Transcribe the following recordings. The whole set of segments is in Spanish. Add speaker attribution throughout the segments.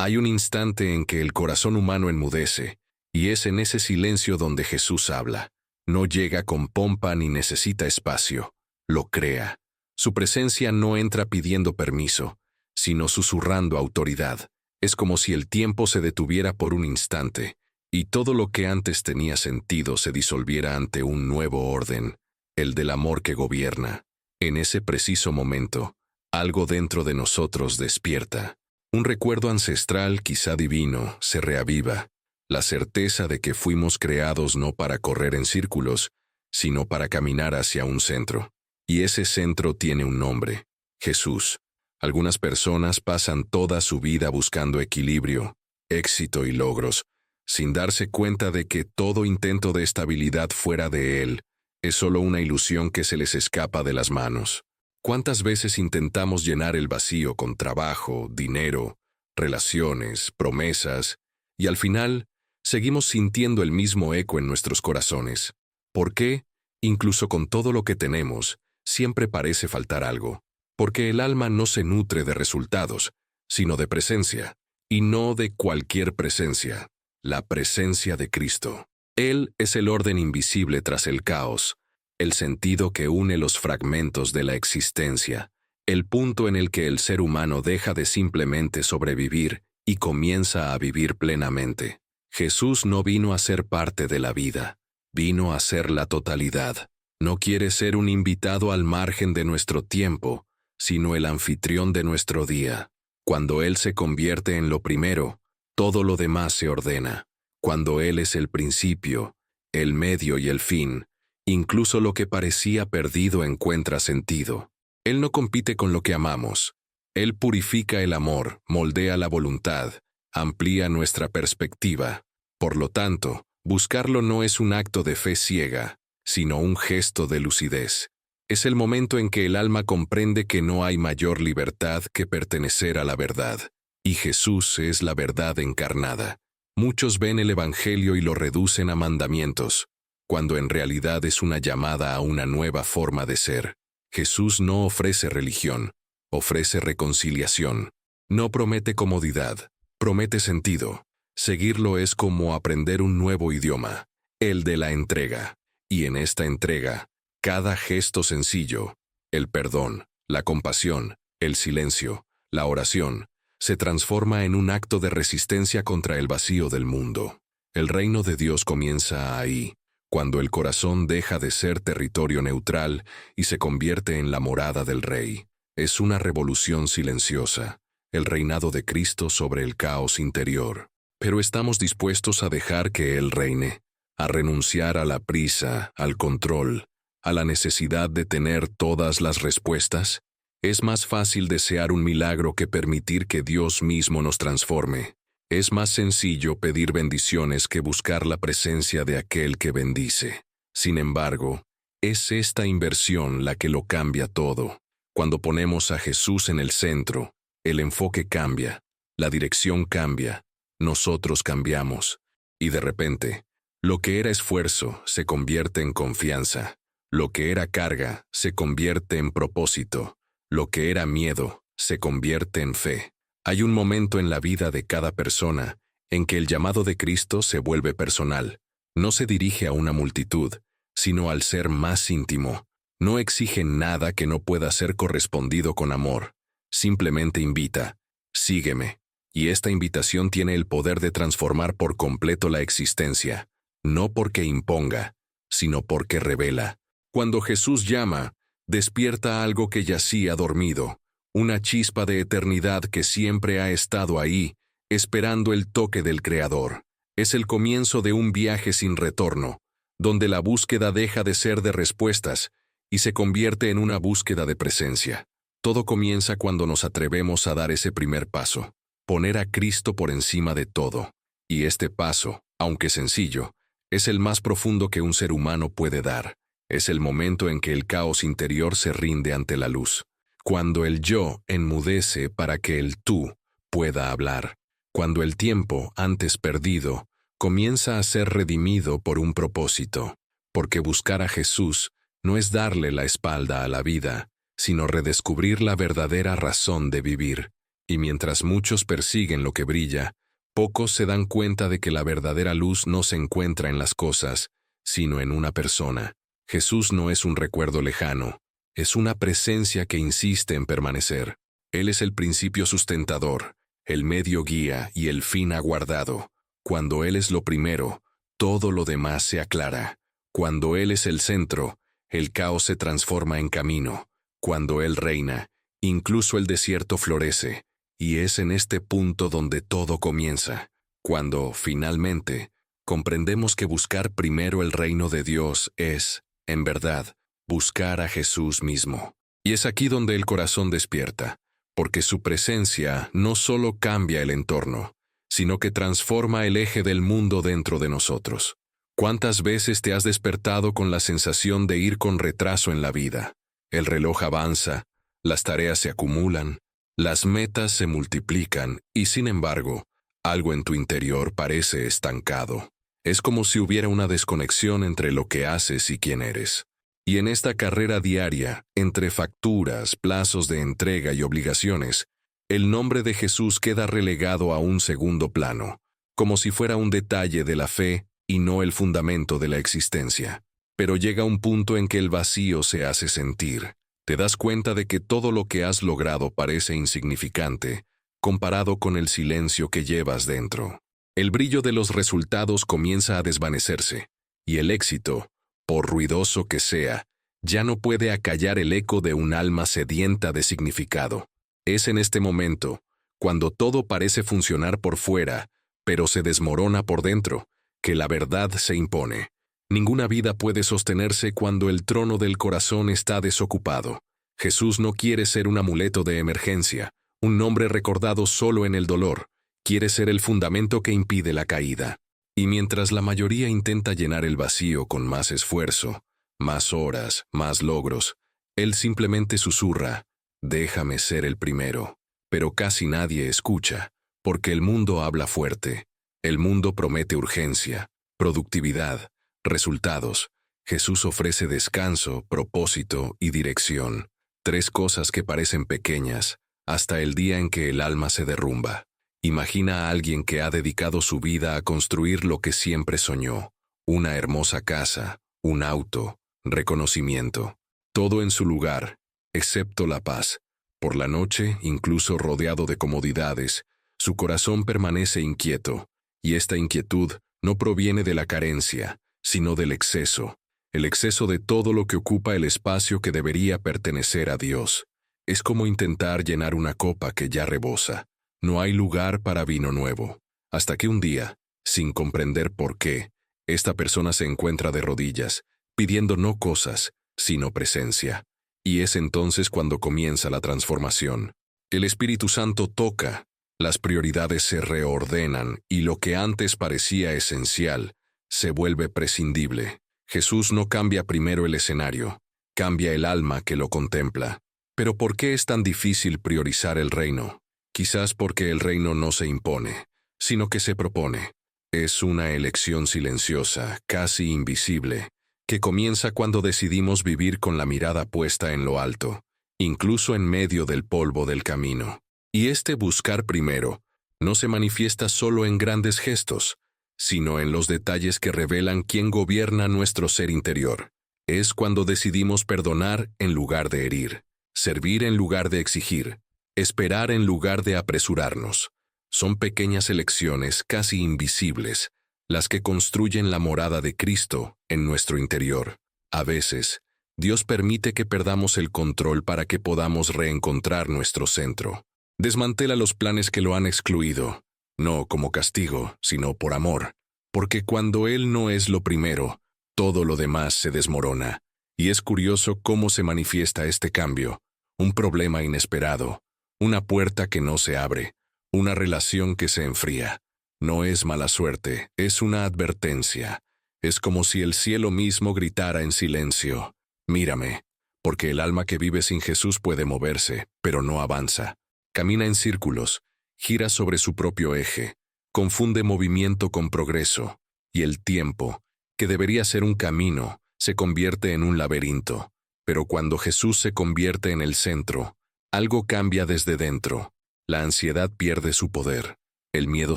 Speaker 1: Hay un instante en que el corazón humano enmudece, y es en ese silencio donde Jesús habla. No llega con pompa ni necesita espacio, lo crea. Su presencia no entra pidiendo permiso, sino susurrando autoridad. Es como si el tiempo se detuviera por un instante, y todo lo que antes tenía sentido se disolviera ante un nuevo orden, el del amor que gobierna. En ese preciso momento, algo dentro de nosotros despierta. Un recuerdo ancestral, quizá divino, se reaviva. La certeza de que fuimos creados no para correr en círculos, sino para caminar hacia un centro. Y ese centro tiene un nombre: Jesús. Algunas personas pasan toda su vida buscando equilibrio, éxito y logros, sin darse cuenta de que todo intento de estabilidad fuera de Él es solo una ilusión que se les escapa de las manos. ¿Cuántas veces intentamos llenar el vacío con trabajo, dinero, relaciones, promesas, y al final seguimos sintiendo el mismo eco en nuestros corazones? ¿Por qué, incluso con todo lo que tenemos, siempre parece faltar algo? Porque el alma no se nutre de resultados, sino de presencia, y no de cualquier presencia, la presencia de Cristo. Él es el orden invisible tras el caos, el sentido que une los fragmentos de la existencia, el punto en el que el ser humano deja de simplemente sobrevivir y comienza a vivir plenamente. Jesús no vino a ser parte de la vida, vino a ser la totalidad. No quiere ser un invitado al margen de nuestro tiempo, sino el anfitrión de nuestro día. Cuando Él se convierte en lo primero, todo lo demás se ordena. Cuando Él es el principio, el medio y el fin, incluso lo que parecía perdido encuentra sentido. Él no compite con lo que amamos. Él purifica el amor, moldea la voluntad, amplía nuestra perspectiva. Por lo tanto, buscarlo no es un acto de fe ciega, sino un gesto de lucidez. Es el momento en que el alma comprende que no hay mayor libertad que pertenecer a la verdad, y Jesús es la verdad encarnada. Muchos ven el Evangelio y lo reducen a mandamientos, cuando en realidad es una llamada a una nueva forma de ser. Jesús no ofrece religión, ofrece reconciliación. No promete comodidad, promete sentido. Seguirlo es como aprender un nuevo idioma, el de la entrega. Y en esta entrega, cada gesto sencillo, el perdón, la compasión, el silencio, la oración, se transforma en un acto de resistencia contra el vacío del mundo. El reino de Dios comienza ahí, cuando el corazón deja de ser territorio neutral y se convierte en la morada del Rey. Es una revolución silenciosa, el reinado de Cristo sobre el caos interior. Pero estamos dispuestos a dejar que Él reine, a renunciar a la prisa, al control, a la necesidad de tener todas las respuestas. Es más fácil desear un milagro que permitir que Dios mismo nos transforme. Es más sencillo pedir bendiciones que buscar la presencia de aquel que bendice. Sin embargo, es esta inversión la que lo cambia todo. Cuando ponemos a Jesús en el centro, el enfoque cambia, la dirección cambia, nosotros cambiamos, y de repente, lo que era esfuerzo se convierte en confianza, lo que era carga se convierte en propósito, lo que era miedo se convierte en fe. Hay un momento en la vida de cada persona en que el llamado de Cristo se vuelve personal. No se dirige a una multitud, sino al ser más íntimo. No exige nada que no pueda ser correspondido con amor. Simplemente invita, sígueme. Y esta invitación tiene el poder de transformar por completo la existencia, no porque imponga, sino porque revela. Cuando Jesús llama, despierta algo que yacía dormido, una chispa de eternidad que siempre ha estado ahí, esperando el toque del Creador. Es el comienzo de un viaje sin retorno, donde la búsqueda deja de ser de respuestas y se convierte en una búsqueda de presencia. Todo comienza cuando nos atrevemos a dar ese primer paso, poner a Cristo por encima de todo. Y este paso, aunque sencillo, es el más profundo que un ser humano puede dar. Es el momento en que el caos interior se rinde ante la luz. Cuando el yo enmudece para que el tú pueda hablar. Cuando el tiempo, antes perdido, comienza a ser redimido por un propósito. Porque buscar a Jesús no es darle la espalda a la vida, sino redescubrir la verdadera razón de vivir. Y mientras muchos persiguen lo que brilla, pocos se dan cuenta de que la verdadera luz no se encuentra en las cosas, sino en una persona. Jesús no es un recuerdo lejano, es una presencia que insiste en permanecer. Él es el principio sustentador, el medio guía y el fin aguardado. Cuando Él es lo primero, todo lo demás se aclara. Cuando Él es el centro, el caos se transforma en camino. Cuando Él reina, incluso el desierto florece. Y es en este punto donde todo comienza. Cuando, finalmente, comprendemos que buscar primero el reino de Dios es, en verdad, buscar a Jesús mismo. Y es aquí donde el corazón despierta, porque su presencia no solo cambia el entorno, sino que transforma el eje del mundo dentro de nosotros. ¿Cuántas veces te has despertado con la sensación de ir con retraso en la vida? El reloj avanza, las tareas se acumulan, las metas se multiplican y, sin embargo, algo en tu interior parece estancado. Es como si hubiera una desconexión entre lo que haces y quién eres. Y en esta carrera diaria, entre facturas, plazos de entrega y obligaciones, el nombre de Jesús queda relegado a un segundo plano, como si fuera un detalle de la fe y no el fundamento de la existencia. Pero llega un punto en que el vacío se hace sentir. Te das cuenta de que todo lo que has logrado parece insignificante, comparado con el silencio que llevas dentro. El brillo de los resultados comienza a desvanecerse, y el éxito, por ruidoso que sea, ya no puede acallar el eco de un alma sedienta de significado. Es en este momento, cuando todo parece funcionar por fuera, pero se desmorona por dentro, que la verdad se impone. Ninguna vida puede sostenerse cuando el trono del corazón está desocupado. Jesús no quiere ser un amuleto de emergencia, un nombre recordado solo en el dolor. Quiere ser el fundamento que impide la caída. Y mientras la mayoría intenta llenar el vacío con más esfuerzo, más horas, más logros, Él simplemente susurra, «Déjame ser el primero». Pero casi nadie escucha, porque el mundo habla fuerte. El mundo promete urgencia, productividad, resultados. Jesús ofrece descanso, propósito y dirección. 3 cosas que parecen pequeñas, hasta el día en que el alma se derrumba. Imagina a alguien que ha dedicado su vida a construir lo que siempre soñó. Una hermosa casa, un auto, reconocimiento. Todo en su lugar, excepto la paz. Por la noche, incluso rodeado de comodidades, su corazón permanece inquieto. Y esta inquietud no proviene de la carencia, sino del exceso, el exceso de todo lo que ocupa el espacio que debería pertenecer a Dios. Es como intentar llenar una copa que ya rebosa. No hay lugar para vino nuevo. Hasta que un día, sin comprender por qué, esta persona se encuentra de rodillas, pidiendo no cosas, sino presencia. Y es entonces cuando comienza la transformación. El Espíritu Santo toca, las prioridades se reordenan y lo que antes parecía esencial se vuelve prescindible. Jesús no cambia primero el escenario, cambia el alma que lo contempla. Pero ¿por qué es tan difícil priorizar el reino? Quizás porque el reino no se impone, sino que se propone. Es una elección silenciosa, casi invisible, que comienza cuando decidimos vivir con la mirada puesta en lo alto, incluso en medio del polvo del camino. Y este buscar primero no se manifiesta solo en grandes gestos, sino en los detalles que revelan quién gobierna nuestro ser interior. Es cuando decidimos perdonar en lugar de herir, servir en lugar de exigir, esperar en lugar de apresurarnos. Son pequeñas elecciones casi invisibles, las que construyen la morada de Cristo en nuestro interior. A veces, Dios permite que perdamos el control para que podamos reencontrar nuestro centro. Desmantela los planes que lo han excluido, no como castigo, sino por amor, porque cuando Él no es lo primero, todo lo demás se desmorona. Y es curioso cómo se manifiesta este cambio, un problema inesperado, una puerta que no se abre, una relación que se enfría. No es mala suerte, es una advertencia. Es como si el cielo mismo gritara en silencio, «Mírame», porque el alma que vive sin Jesús puede moverse, pero no avanza. Camina en círculos, gira sobre su propio eje, confunde movimiento con progreso, y el tiempo, que debería ser un camino, se convierte en un laberinto. Pero cuando Jesús se convierte en el centro, algo cambia desde dentro. La ansiedad pierde su poder, el miedo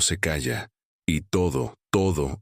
Speaker 1: se calla, y todo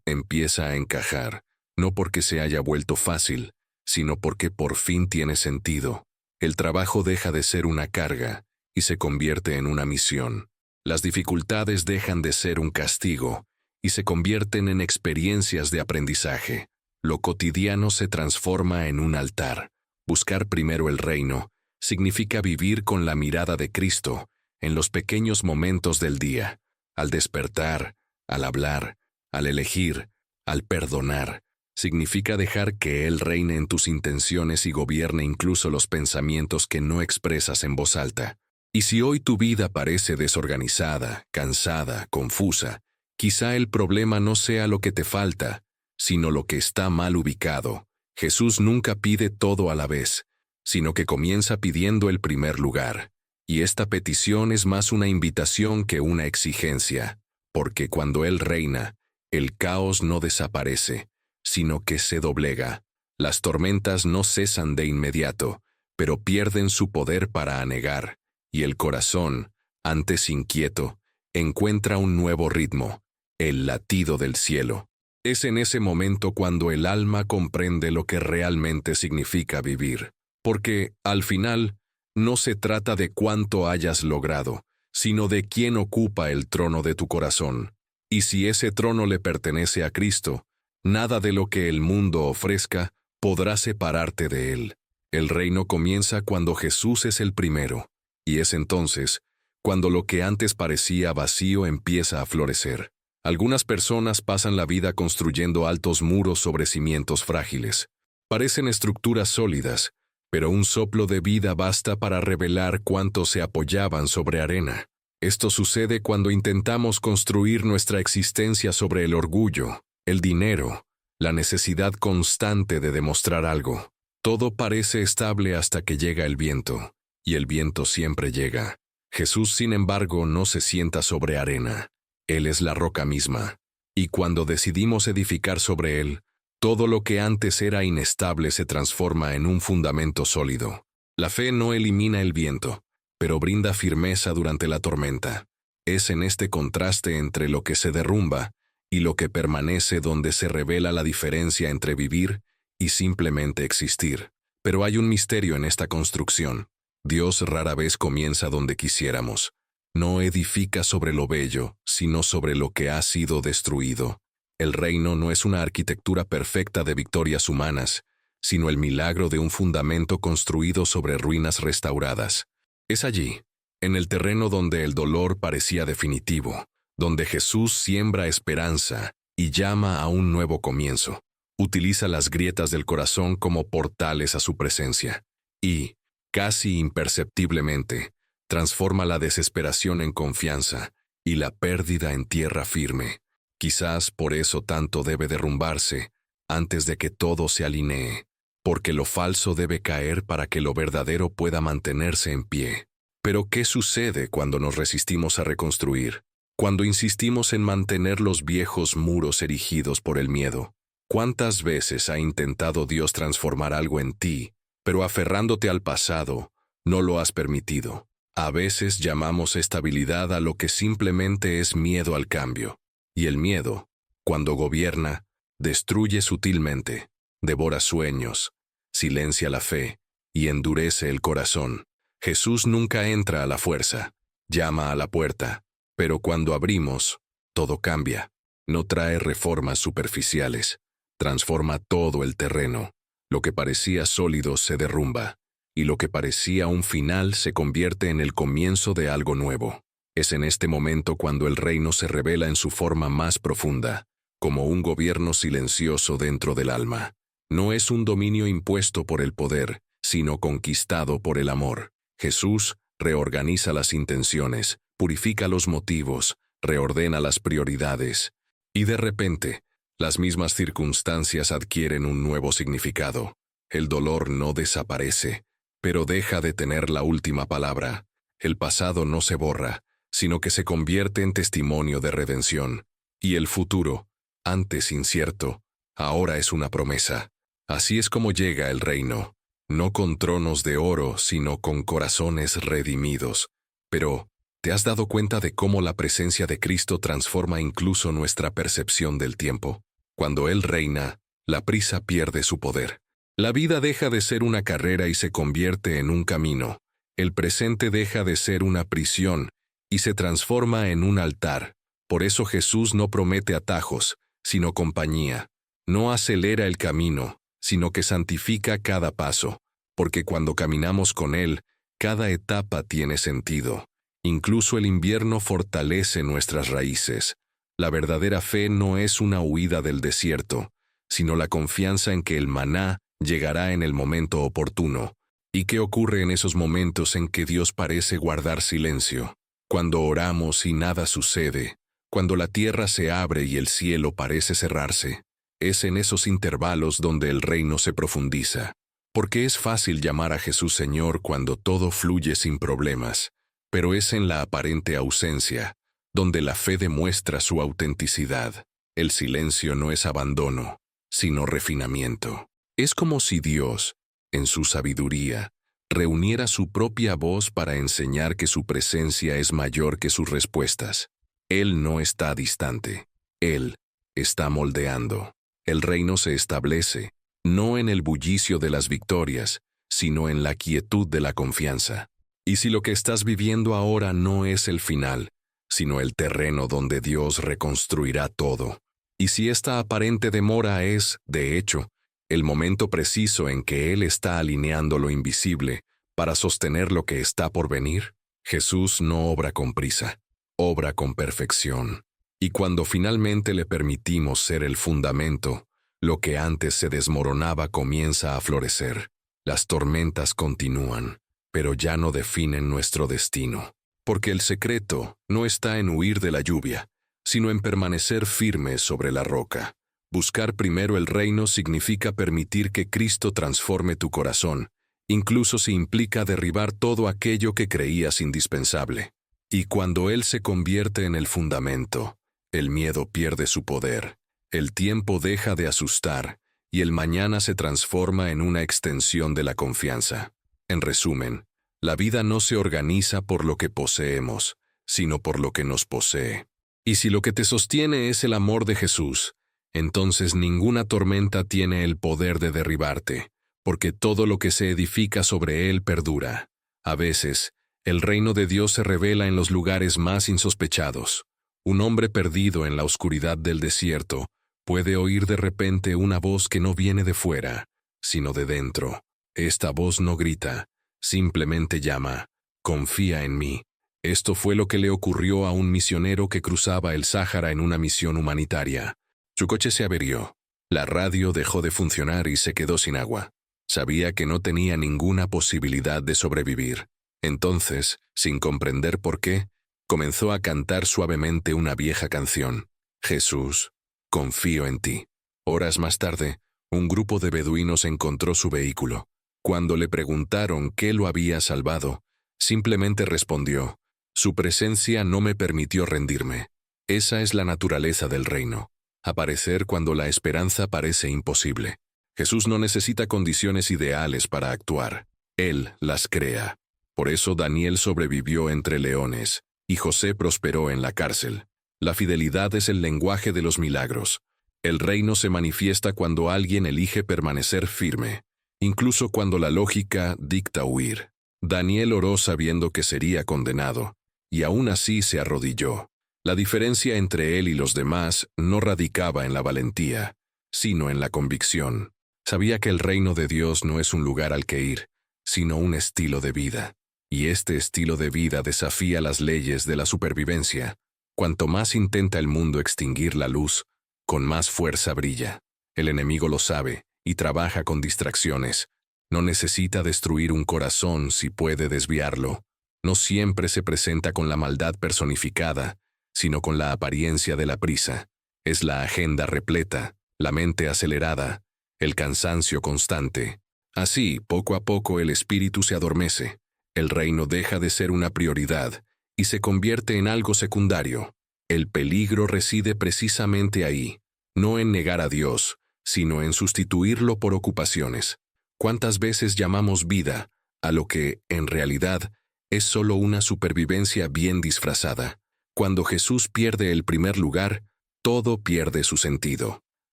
Speaker 1: empieza a encajar, no porque se haya vuelto fácil, sino porque por fin tiene sentido. El trabajo deja de ser una carga y se convierte en una misión. Las dificultades dejan de ser un castigo y se convierten en experiencias de aprendizaje. Lo cotidiano se transforma en un altar. Buscar primero el reino significa vivir con la mirada de Cristo en los pequeños momentos del día, al despertar, al hablar, al elegir, al perdonar. Significa dejar que Él reine en tus intenciones y gobierne incluso los pensamientos que no expresas en voz alta. Y si hoy tu vida parece desorganizada, cansada, confusa, quizá el problema no sea lo que te falta, sino lo que está mal ubicado. Jesús nunca pide todo a la vez, sino que comienza pidiendo el primer lugar. Y esta petición es más una invitación que una exigencia, porque cuando Él reina, el caos no desaparece, sino que se doblega. Las tormentas no cesan de inmediato, pero pierden su poder para anegar, y el corazón, antes inquieto, encuentra un nuevo ritmo, el latido del cielo. Es en ese momento cuando el alma comprende lo que realmente significa vivir, porque, al final, no se trata de cuánto hayas logrado, sino de quién ocupa el trono de tu corazón. Y si ese trono le pertenece a Cristo, nada de lo que el mundo ofrezca podrá separarte de Él. El reino comienza cuando Jesús es el primero, y es entonces cuando lo que antes parecía vacío empieza a florecer. Algunas personas pasan la vida construyendo altos muros sobre cimientos frágiles. Parecen estructuras sólidas, pero un soplo de vida basta para revelar cuánto se apoyaban sobre arena. Esto sucede cuando intentamos construir nuestra existencia sobre el orgullo, el dinero, la necesidad constante de demostrar algo. Todo parece estable hasta que llega el viento, y el viento siempre llega. Jesús, sin embargo, no se sienta sobre arena. Él es la roca misma, y cuando decidimos edificar sobre Él, todo lo que antes era inestable se transforma en un fundamento sólido. La fe no elimina el viento, pero brinda firmeza durante la tormenta. Es en este contraste entre lo que se derrumba y lo que permanece donde se revela la diferencia entre vivir y simplemente existir. Pero hay un misterio en esta construcción. Dios rara vez comienza donde quisiéramos. No edifica sobre lo bello, sino sobre lo que ha sido destruido. El reino no es una arquitectura perfecta de victorias humanas, sino el milagro de un fundamento construido sobre ruinas restauradas. Es allí, en el terreno donde el dolor parecía definitivo, donde Jesús siembra esperanza y llama a un nuevo comienzo. Utiliza las grietas del corazón como portales a su presencia. Y, casi imperceptiblemente, transforma la desesperación en confianza y la pérdida en tierra firme. Quizás por eso tanto debe derrumbarse antes de que todo se alinee, porque lo falso debe caer para que lo verdadero pueda mantenerse en pie. Pero ¿qué sucede cuando nos resistimos a reconstruir? Cuando insistimos en mantener los viejos muros erigidos por el miedo. ¿Cuántas veces ha intentado Dios transformar algo en ti, pero aferrándote al pasado, no lo has permitido? A veces llamamos estabilidad a lo que simplemente es miedo al cambio. Y el miedo, cuando gobierna, destruye sutilmente, devora sueños, silencia la fe y endurece el corazón. Jesús nunca entra a la fuerza, llama a la puerta, pero cuando abrimos, todo cambia. No trae reformas superficiales, transforma todo el terreno. Lo que parecía sólido se derrumba, y lo que parecía un final se convierte en el comienzo de algo nuevo. Es en este momento cuando el reino se revela en su forma más profunda, como un gobierno silencioso dentro del alma. No es un dominio impuesto por el poder, sino conquistado por el amor. Jesús reorganiza las intenciones, purifica los motivos, reordena las prioridades. Y de repente, las mismas circunstancias adquieren un nuevo significado. El dolor no desaparece, pero deja de tener la última palabra. El pasado no se borra, sino que se convierte en testimonio de redención. Y el futuro, antes incierto, ahora es una promesa. Así es como llega el reino, no con tronos de oro, sino con corazones redimidos. Pero, ¿Te has dado cuenta de cómo la presencia de Cristo transforma incluso nuestra percepción del tiempo? Cuando Él reina, la prisa pierde su poder. La vida deja de ser una carrera y se convierte en un camino. El presente deja de ser una prisión y se transforma en un altar. Por eso Jesús no promete atajos, sino compañía. No acelera el camino, sino que santifica cada paso, porque cuando caminamos con Él, cada etapa tiene sentido. Incluso el invierno fortalece nuestras raíces. La verdadera fe no es una huida del desierto, sino la confianza en que el maná llegará en el momento oportuno. ¿Y qué ocurre en esos momentos en que Dios parece guardar silencio? Cuando oramos y nada sucede, cuando la tierra se abre y el cielo parece cerrarse, es en esos intervalos donde el reino se profundiza. Porque es fácil llamar a Jesús Señor cuando todo fluye sin problemas, pero es en la aparente ausencia donde la fe demuestra su autenticidad. El silencio no es abandono, sino refinamiento. Es como si Dios, en su sabiduría, reuniera su propia voz para enseñar que su presencia es mayor que sus respuestas. Él no está distante. Él está moldeando. El reino se establece, no en el bullicio de las victorias, sino en la quietud de la confianza. Y si lo que estás viviendo ahora no es el final, sino el terreno donde Dios reconstruirá todo, y si esta aparente demora es, de hecho, el momento preciso en que Él está alineando lo invisible para sostener lo que está por venir, Jesús no obra con prisa, obra con perfección. Y cuando finalmente le permitimos ser el fundamento, lo que antes se desmoronaba comienza a florecer. Las tormentas continúan, pero ya no definen nuestro destino. Porque el secreto no está en huir de la lluvia, sino en permanecer firmes sobre la roca. Buscar primero el reino significa permitir que Cristo transforme tu corazón, incluso si implica derribar todo aquello que creías indispensable. Y cuando Él se convierte en el fundamento, el miedo pierde su poder, el tiempo deja de asustar, y el mañana se transforma en una extensión de la confianza. En resumen, la vida no se organiza por lo que poseemos, sino por lo que nos posee. Y si lo que te sostiene es el amor de Jesús, entonces ninguna tormenta tiene el poder de derribarte, porque todo lo que se edifica sobre él perdura. A veces, el reino de Dios se revela en los lugares más insospechados. Un hombre perdido en la oscuridad del desierto puede oír de repente una voz que no viene de fuera, sino de dentro. Esta voz no grita, simplemente llama: confía en mí. Esto fue lo que le ocurrió a un misionero que cruzaba el Sáhara en una misión humanitaria. Su coche se averió. La radio dejó de funcionar y se quedó sin agua. Sabía que no tenía ninguna posibilidad de sobrevivir. Entonces, sin comprender por qué, comenzó a cantar suavemente una vieja canción: Jesús, confío en ti. Horas más tarde, un grupo de beduinos encontró su vehículo. Cuando le preguntaron qué lo había salvado, simplemente respondió: su presencia no me permitió rendirme. Esa es la naturaleza del reino. Aparecer cuando la esperanza parece imposible. Jesús no necesita condiciones ideales para actuar. Él las crea. Por eso Daniel sobrevivió entre leones, y José prosperó en la cárcel. La fidelidad es el lenguaje de los milagros. El reino se manifiesta cuando alguien elige permanecer firme, incluso cuando la lógica dicta huir. Daniel oró sabiendo que sería condenado, y aún así se arrodilló. La diferencia entre él y los demás no radicaba en la valentía, sino en la convicción. Sabía que el reino de Dios no es un lugar al que ir, sino un estilo de vida. Y este estilo de vida desafía las leyes de la supervivencia. Cuanto más intenta el mundo extinguir la luz, con más fuerza brilla. El enemigo lo sabe y trabaja con distracciones. No necesita destruir un corazón si puede desviarlo. No siempre se presenta con la maldad personificada, sino con la apariencia de la prisa. Es la agenda repleta, la mente acelerada, el cansancio constante. Así, poco a poco el espíritu se adormece. El reino deja de ser una prioridad y se convierte en algo secundario. El peligro reside precisamente ahí, no en negar a Dios, sino en sustituirlo por ocupaciones. ¿Cuántas veces llamamos vida a lo que, en realidad, Es solo una supervivencia bien disfrazada. Cuando Jesús pierde el primer lugar, todo pierde su sentido.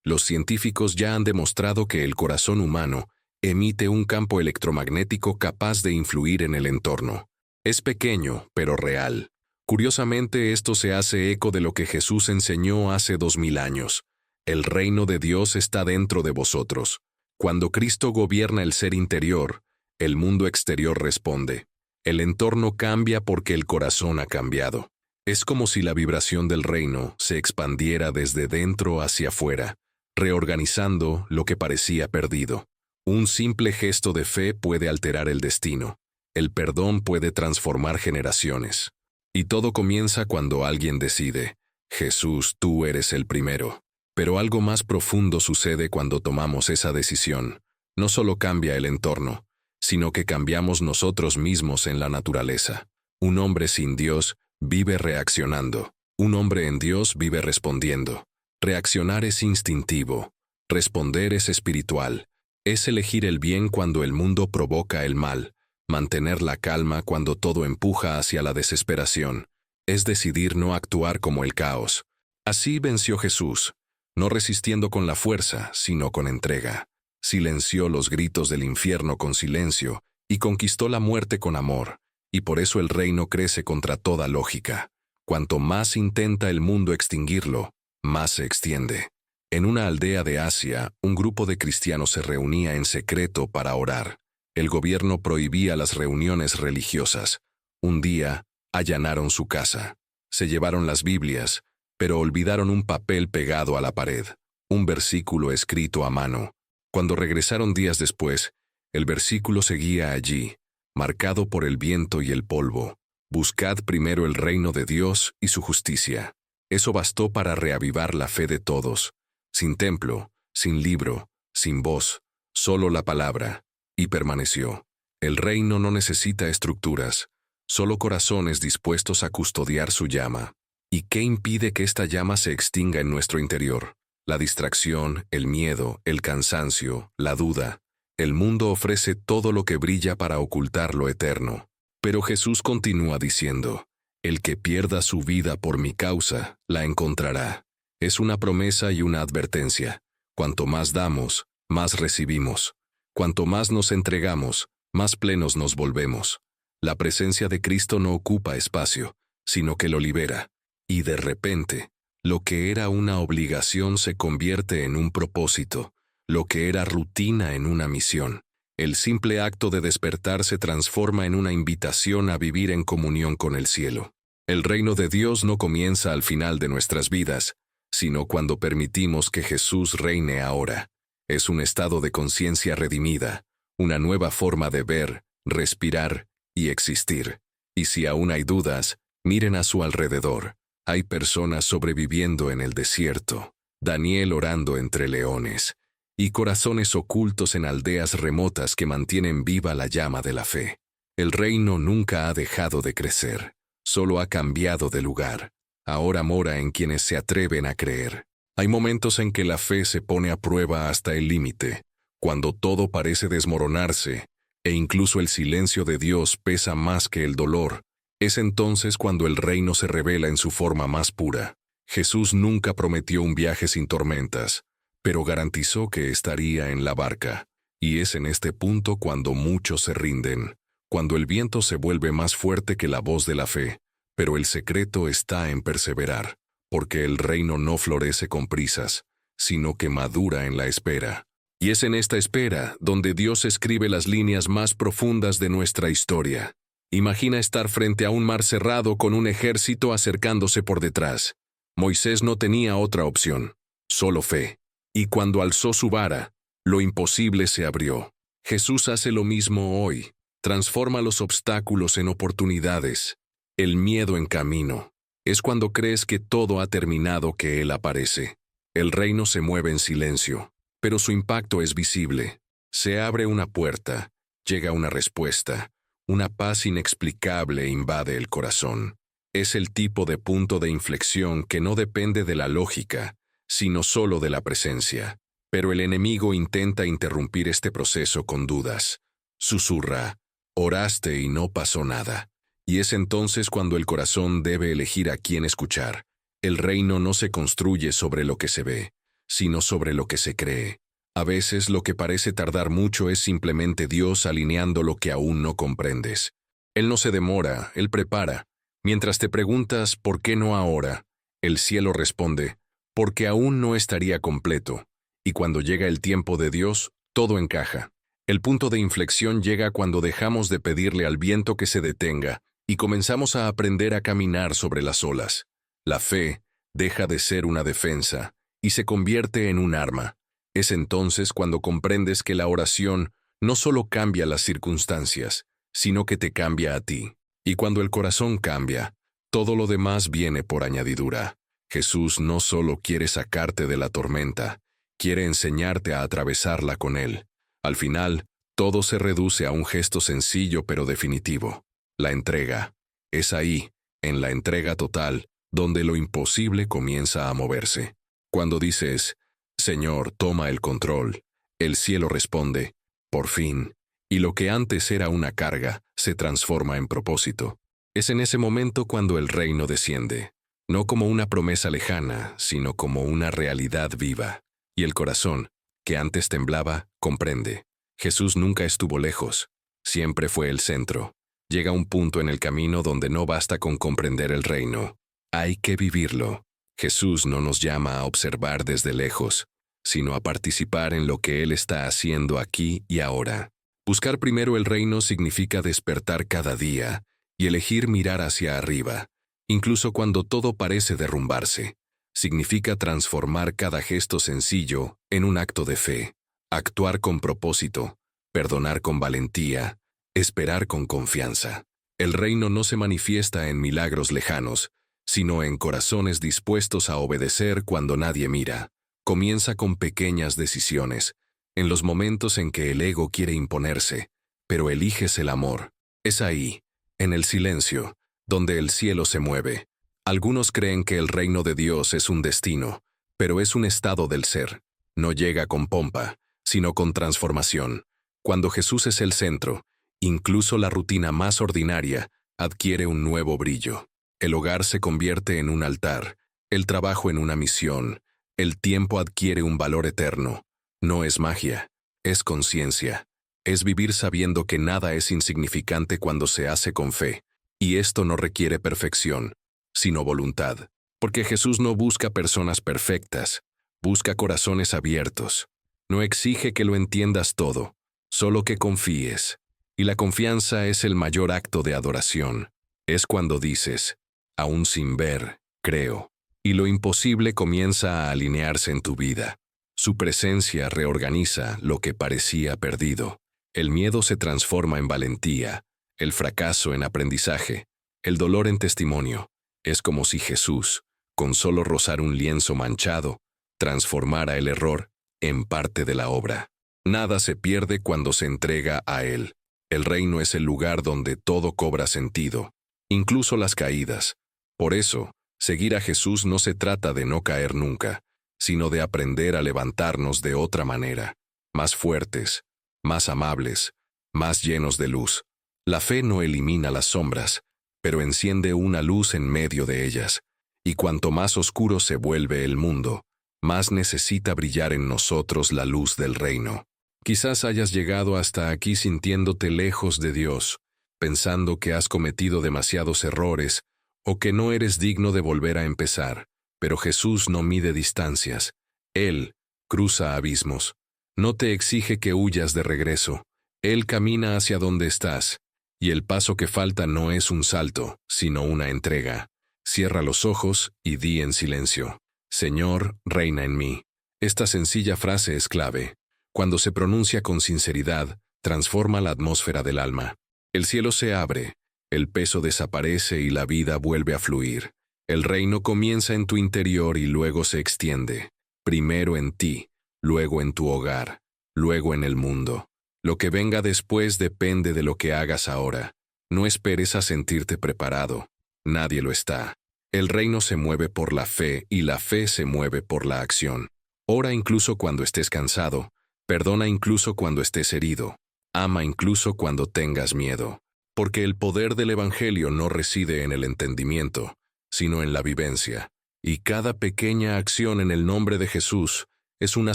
Speaker 1: Los científicos ya han demostrado que el corazón humano emite un campo electromagnético capaz de influir en el entorno. Es pequeño, pero real. Curiosamente, esto se hace eco de lo que Jesús enseñó hace 2000 años. El reino de Dios está dentro de vosotros. Cuando Cristo gobierna el ser interior, el mundo exterior responde. El entorno cambia porque el corazón ha cambiado. Es como si la vibración del reino se expandiera desde dentro hacia afuera, reorganizando lo que parecía perdido. Un simple gesto de fe puede alterar el destino. El perdón puede transformar generaciones. Y todo comienza cuando alguien decide, Jesús, tú eres el primero. Pero algo más profundo sucede cuando tomamos esa decisión. No solo cambia el entorno, sino que cambiamos nosotros mismos en la naturaleza. Un hombre sin Dios vive reaccionando. Un hombre en Dios vive respondiendo. Reaccionar es instintivo. Responder es espiritual. Es elegir el bien cuando el mundo provoca el mal. Mantener la calma cuando todo empuja hacia la desesperación. Es decidir no actuar como el caos. Así venció Jesús, no resistiendo con la fuerza, sino con entrega. Silenció los gritos del infierno con silencio y conquistó la muerte con amor. Y por eso el reino crece contra toda lógica. Cuanto más intenta el mundo extinguirlo, más se extiende. En una aldea de Asia, un grupo de cristianos se reunía en secreto para orar. El gobierno prohibía las reuniones religiosas. Un día, allanaron su casa. Se llevaron las Biblias, pero olvidaron un papel pegado a la pared, un versículo escrito a mano. Cuando regresaron días después, el versículo seguía allí, marcado por el viento y el polvo. Buscad primero el reino de Dios y su justicia. Eso bastó para reavivar la fe de todos. Sin templo, sin libro, sin voz, solo la palabra. Y permaneció. El reino no necesita estructuras, solo corazones dispuestos a custodiar su llama. ¿Y qué impide que esta llama se extinga en nuestro interior? La distracción, el miedo, el cansancio, la duda. El mundo ofrece todo lo que brilla para ocultar lo eterno. Pero Jesús continúa diciendo, el que pierda su vida por mi causa, la encontrará. Es una promesa y una advertencia. Cuanto más damos, más recibimos. Cuanto más nos entregamos, más plenos nos volvemos. La presencia de Cristo no ocupa espacio, sino que lo libera. Y de repente, lo que era una obligación se convierte en un propósito, lo que era rutina en una misión. El simple acto de despertar se transforma en una invitación a vivir en comunión con el cielo. El reino de Dios no comienza al final de nuestras vidas, sino cuando permitimos que Jesús reine ahora. Es un estado de conciencia redimida, una nueva forma de ver, respirar y existir. Y si aún hay dudas, miren a su alrededor. Hay personas sobreviviendo en el desierto, Daniel orando entre leones, y corazones ocultos en aldeas remotas que mantienen viva la llama de la fe. El reino nunca ha dejado de crecer, solo ha cambiado de lugar. Ahora mora en quienes se atreven a creer. Hay momentos en que la fe se pone a prueba hasta el límite, cuando todo parece desmoronarse, e incluso el silencio de Dios pesa más que el dolor. Es entonces cuando el reino se revela en su forma más pura. Jesús nunca prometió un viaje sin tormentas, pero garantizó que estaría en la barca. Y es en este punto cuando muchos se rinden, cuando el viento se vuelve más fuerte que la voz de la fe. Pero el secreto está en perseverar, porque el reino no florece con prisas, sino que madura en la espera. Y es en esta espera donde Dios escribe las líneas más profundas de nuestra historia. Imagina estar frente a un mar cerrado con un ejército acercándose por detrás. Moisés no tenía otra opción, solo fe. Y cuando alzó su vara, lo imposible se abrió. Jesús hace lo mismo hoy, transforma los obstáculos en oportunidades, el miedo en camino. Es cuando crees que todo ha terminado que Él aparece. El reino se mueve en silencio, pero su impacto es visible. Se abre una puerta, llega una respuesta, una paz inexplicable invade el corazón. Es el tipo de punto de inflexión que no depende de la lógica, sino solo de la presencia. Pero el enemigo intenta interrumpir este proceso con dudas. Susurra, oraste y no pasó nada. Y es entonces cuando el corazón debe elegir a quién escuchar. El reino no se construye sobre lo que se ve, sino sobre lo que se cree. A veces lo que parece tardar mucho es simplemente Dios alineando lo que aún no comprendes. Él no se demora, Él prepara. Mientras te preguntas ¿por qué no ahora?, el cielo responde, porque aún no estaría completo. Y cuando llega el tiempo de Dios, todo encaja. El punto de inflexión llega cuando dejamos de pedirle al viento que se detenga y comenzamos a aprender a caminar sobre las olas. La fe deja de ser una defensa y se convierte en un arma. Es entonces cuando comprendes que la oración no solo cambia las circunstancias, sino que te cambia a ti. Y cuando el corazón cambia, todo lo demás viene por añadidura. Jesús no solo quiere sacarte de la tormenta, quiere enseñarte a atravesarla con Él. Al final, todo se reduce a un gesto sencillo pero definitivo: la entrega. Es ahí, en la entrega total, donde lo imposible comienza a moverse. Cuando dices, Señor, toma el control, el cielo responde, por fin, y lo que antes era una carga se transforma en propósito. Es en ese momento cuando el reino desciende, no como una promesa lejana, sino como una realidad viva. Y el corazón, que antes temblaba, comprende. Jesús nunca estuvo lejos, siempre fue el centro. Llega un punto en el camino donde no basta con comprender el reino. Hay que vivirlo. Jesús no nos llama a observar desde lejos, sino a participar en lo que Él está haciendo aquí y ahora. Buscar primero el reino significa despertar cada día y elegir mirar hacia arriba, incluso cuando todo parece derrumbarse. Significa transformar cada gesto sencillo en un acto de fe, actuar con propósito, perdonar con valentía, esperar con confianza. El reino no se manifiesta en milagros lejanos, sino en corazones dispuestos a obedecer cuando nadie mira. Comienza con pequeñas decisiones, en los momentos en que el ego quiere imponerse, pero eliges el amor. Es ahí, en el silencio, donde el cielo se mueve. Algunos creen que el reino de Dios es un destino, pero es un estado del ser. No llega con pompa, sino con transformación. Cuando Jesús es el centro, incluso la rutina más ordinaria adquiere un nuevo brillo. El hogar se convierte en un altar, el trabajo en una misión, el tiempo adquiere un valor eterno. No es magia, es conciencia. Es vivir sabiendo que nada es insignificante cuando se hace con fe. Y esto no requiere perfección, sino voluntad. Porque Jesús no busca personas perfectas, busca corazones abiertos. No exige que lo entiendas todo, solo que confíes. Y la confianza es el mayor acto de adoración. Es cuando dices, aún sin ver, creo. Y lo imposible comienza a alinearse en tu vida. Su presencia reorganiza lo que parecía perdido. El miedo se transforma en valentía, el fracaso en aprendizaje, el dolor en testimonio. Es como si Jesús, con solo rozar un lienzo manchado, transformara el error en parte de la obra. Nada se pierde cuando se entrega a Él. El reino es el lugar donde todo cobra sentido, incluso las caídas. Por eso, seguir a Jesús no se trata de no caer nunca, sino de aprender a levantarnos de otra manera, más fuertes, más amables, más llenos de luz. La fe no elimina las sombras, pero enciende una luz en medio de ellas, y cuanto más oscuro se vuelve el mundo, más necesita brillar en nosotros la luz del reino. Quizás hayas llegado hasta aquí sintiéndote lejos de Dios, pensando que has cometido demasiados errores o que no eres digno de volver a empezar, pero Jesús no mide distancias. Él cruza abismos. No te exige que huyas de regreso. Él camina hacia donde estás, y el paso que falta no es un salto, sino una entrega. Cierra los ojos y di en silencio, Señor, reina en mí. Esta sencilla frase es clave. Cuando se pronuncia con sinceridad, transforma la atmósfera del alma. El cielo se abre, el peso desaparece y la vida vuelve a fluir. El reino comienza en tu interior y luego se extiende. Primero en ti, luego en tu hogar, luego en el mundo. Lo que venga después depende de lo que hagas ahora. No esperes a sentirte preparado. Nadie lo está. El reino se mueve por la fe y la fe se mueve por la acción. Ora incluso cuando estés cansado. Perdona incluso cuando estés herido. Ama incluso cuando tengas miedo. Porque el poder del Evangelio no reside en el entendimiento, sino en la vivencia. Y cada pequeña acción en el nombre de Jesús es una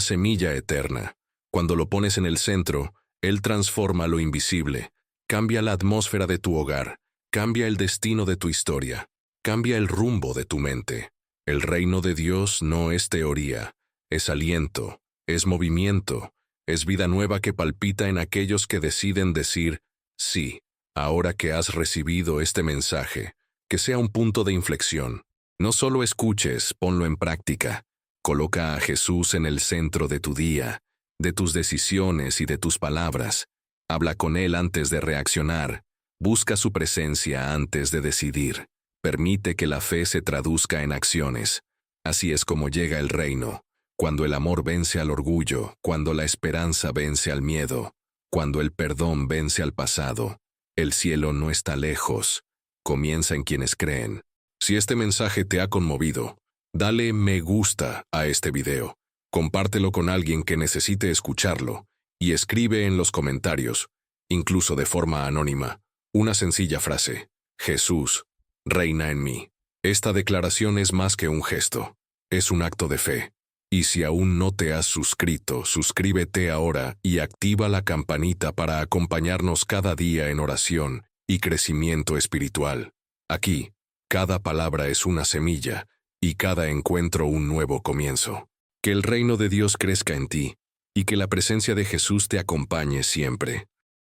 Speaker 1: semilla eterna. Cuando lo pones en el centro, Él transforma lo invisible, cambia la atmósfera de tu hogar, cambia el destino de tu historia, cambia el rumbo de tu mente. El reino de Dios no es teoría, es aliento, es movimiento, es vida nueva que palpita en aquellos que deciden decir, sí, ahora que has recibido este mensaje, que sea un punto de inflexión. No solo escuches, ponlo en práctica. Coloca a Jesús en el centro de tu día, de tus decisiones y de tus palabras. Habla con Él antes de reaccionar. Busca su presencia antes de decidir. Permite que la fe se traduzca en acciones. Así es como llega el reino. Cuando el amor vence al orgullo, cuando la esperanza vence al miedo, cuando el perdón vence al pasado. El cielo no está lejos. Comienza en quienes creen. Si este mensaje te ha conmovido, dale me gusta a este video. Compártelo con alguien que necesite escucharlo y escribe en los comentarios, incluso de forma anónima, una sencilla frase: Jesús, reina en mí. Esta declaración es más que un gesto, es un acto de fe. Y si aún no te has suscrito, suscríbete ahora y activa la campanita para acompañarnos cada día en oración y crecimiento espiritual. Aquí, cada palabra es una semilla y cada encuentro un nuevo comienzo. Que el reino de Dios crezca en ti y que la presencia de Jesús te acompañe siempre.